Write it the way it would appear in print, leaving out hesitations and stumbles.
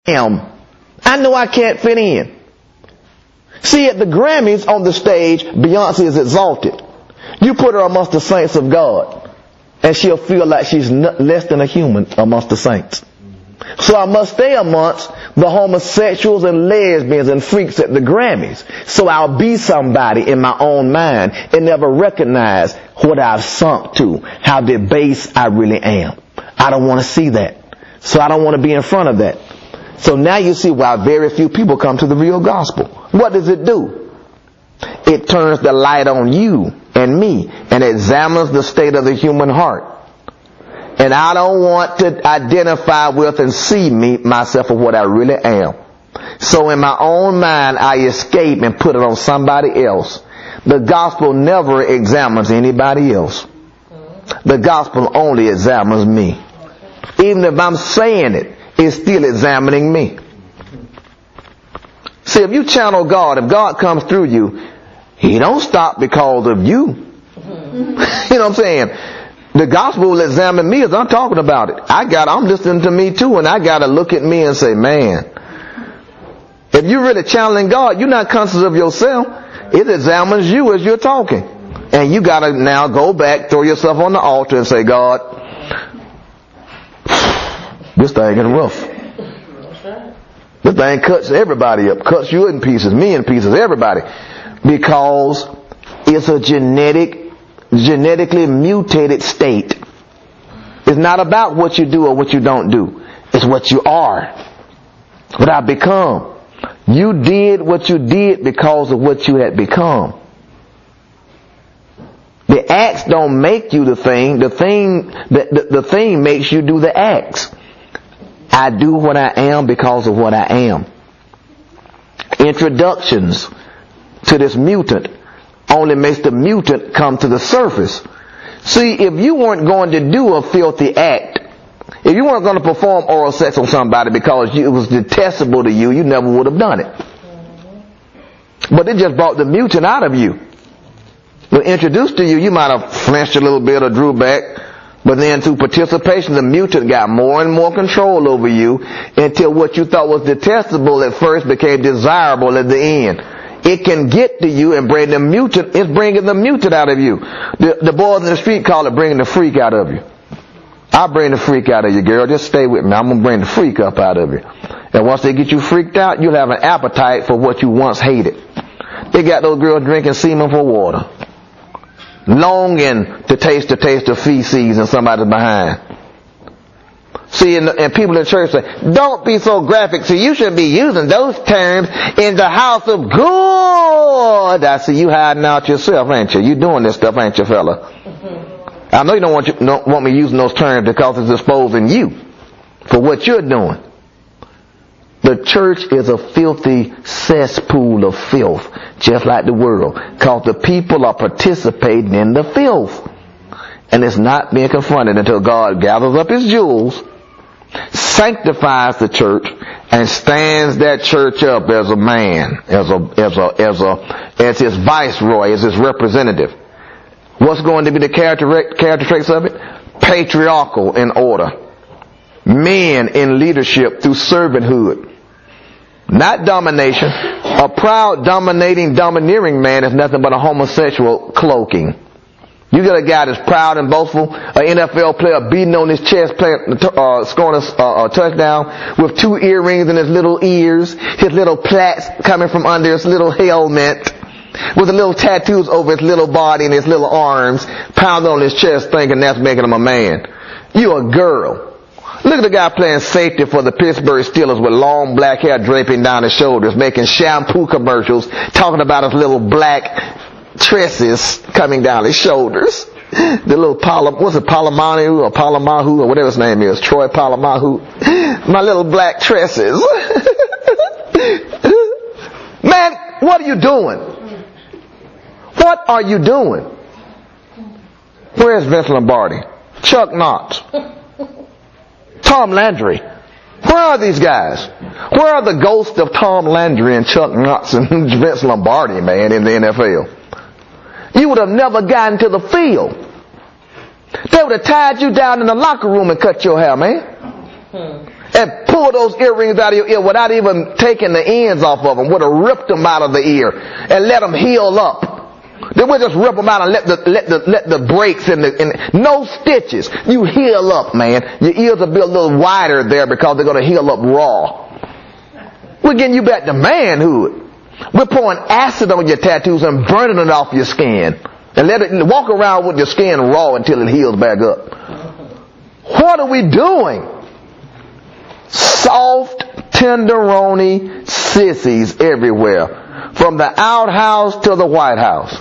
I know I can't fit in. See, at the Grammys on the stage, Beyonce is exalted. You put her amongst the saints of God, and she'll feel like she's less than a human amongst the saints. So I must stay amongst the homosexuals and lesbians and freaks at the Grammys. So I'll be somebody in my own mind and never recognize what I've sunk to, how debased I really am. I don't want to see that. So I don't want to be in front of that. So now you see why very few people come to the real gospel. What does it do? It turns the light on you and me and examines the state of the human heart. And I don't want to identify with and see myself for what I really am. So in my own mind, I escape and put it on somebody else. The gospel never examines anybody else. The gospel only examines me. Even if I'm saying it, it's still examining me. See, if you channel God, if God comes through you, He don't stop because of you. You know what I'm saying? The gospel will examine me as I'm talking about it. I'm listening to me too, and I gotta look at me and say, man, if you're really channeling God, you're not conscious of yourself. It examines you as you're talking. And you gotta now go back, throw yourself on the altar and say, God, this thing is rough. This thing cuts everybody up, cuts you in pieces, me in pieces, everybody. Because it's a genetically mutated state. It's not about what you do or what you don't do. It's what you are. What I've become. You did what you did because of what you had become. The acts don't make you the thing. The thing makes you do the acts. I do what I am because of what I am. Introductions to this mutant only makes the mutant come to the surface. See, if you weren't going to do a filthy act, if you weren't going to perform oral sex on somebody because it was detestable to you, you never would have done it. But it just brought the mutant out of you. When introduced to you, you might have flinched a little bit or drew back, but then through participation, the mutant got more and more control over you until what you thought was detestable at first became desirable at the end. It can get to you and bring the mutant. It's bringing the mutant out of you. The boys in the street call it bringing the freak out of you. I'll bring the freak out of you, girl. Just stay with me. I'm going to bring the freak up out of you. And once they get you freaked out, you'll have an appetite for what you once hated. They got those girls drinking semen for water, longing to taste the taste of feces in somebody's behind. See, and people in church say, don't be so graphic. See, you shouldn't be using those terms in the house of God. I see you hiding out yourself, ain't you? You doing this stuff, ain't you, fella? I know you don't want me using those terms because it's exposing you for what you're doing. The church is a filthy cesspool of filth, just like the world, because the people are participating in the filth. And it's not being confronted until God gathers up His jewels, sanctifies the church, and stands that church up as a man, as his viceroy, as his representative. What's going to be the character traits of it? Patriarchal in order. Men in leadership through servanthood. Not domination. A proud, domineering man is nothing but a homosexual cloaking. You get a guy that's proud and boastful, an NFL player beating on his chest, scoring a touchdown with 2 earrings in his little ears, his little plaits coming from under his little helmet, with the little tattoos over his little body and his little arms, pounding on his chest thinking that's making him a man. You a girl. Look at the guy playing safety for the Pittsburgh Steelers with long black hair draping down his shoulders, making shampoo commercials, talking about his little black tresses coming down his shoulders. The little Polamahu or whatever his name is, Troy Polamahu. My little black tresses. Man, what are you doing? What are you doing? Where's Vince Lombardi? Chuck Knox? Tom Landry? Where are these guys? Where are the ghosts of Tom Landry and Chuck Knox and Vince Lombardi, man, in the NFL? You would have never gotten to the field. They would have tied you down in the locker room and cut your hair, man. and pull those earrings out of your ear without even taking the ends off of them. Would have ripped them out of the ear and let them heal up. Then we'll just rip them out and let the breaks in no stitches. You heal up, man. Your ears will be a little wider there because they're going to heal up raw. We're getting you back to manhood. We're pouring acid on your tattoos and burning it off your skin. And let it walk around with your skin raw until it heals back up. What are we doing? Soft, tenderoni sissies everywhere. From the outhouse to the White House.